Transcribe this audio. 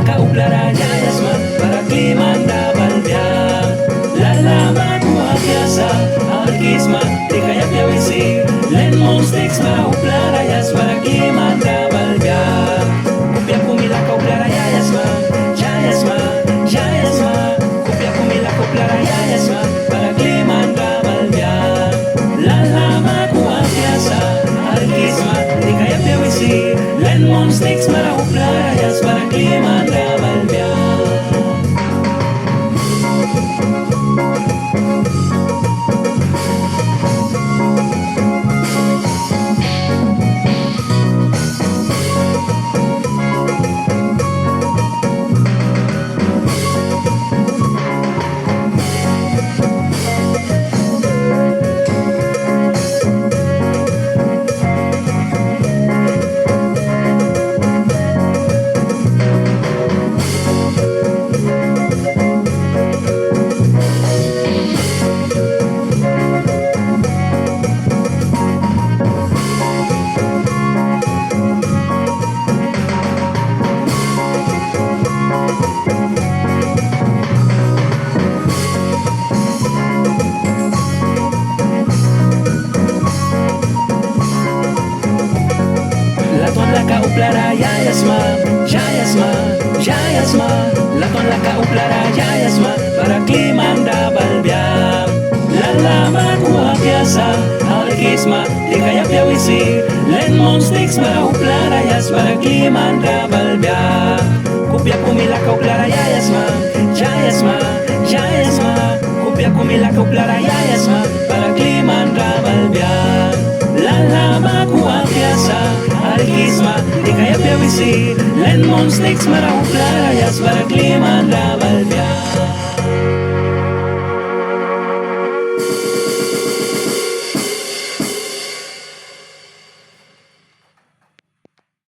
Kauplara Yayasma para Klimanda Balbia Lalaman Muakiasa Alkisma Tikaya Piawisi Lemon sticks para Uplara Yas para Klimanda Balbia Kupya Kumila Kauplara Yayasma Yayasma Yayasma Kupya Kumila Kauplara Yayasma para Klimanda Balbia Lalaman Muakiasa Alkisma Tikaya Piawisi Lemon sticks para Uplara Yas para Klimanda Balbia Laton la Kauplara Yayasma, Yayasma, Yayasma Laton la Kauplara Yayasma para Klimanda Balbia Lalaman Muakiasa Alkisma Tikaya Piawisi Lemon sticks para Uplara Yas para Klimanda Balbia Kupya Kumila Kauplara Yayasma, Yayasma, Yayasma Kupya Kumila Kauplara Yayasma para Klimanda Balbia Lalaman Muakiasa Alkisma Tikaya Piawisi Lemon sticks para Uplara Yas para Klimanda Balbia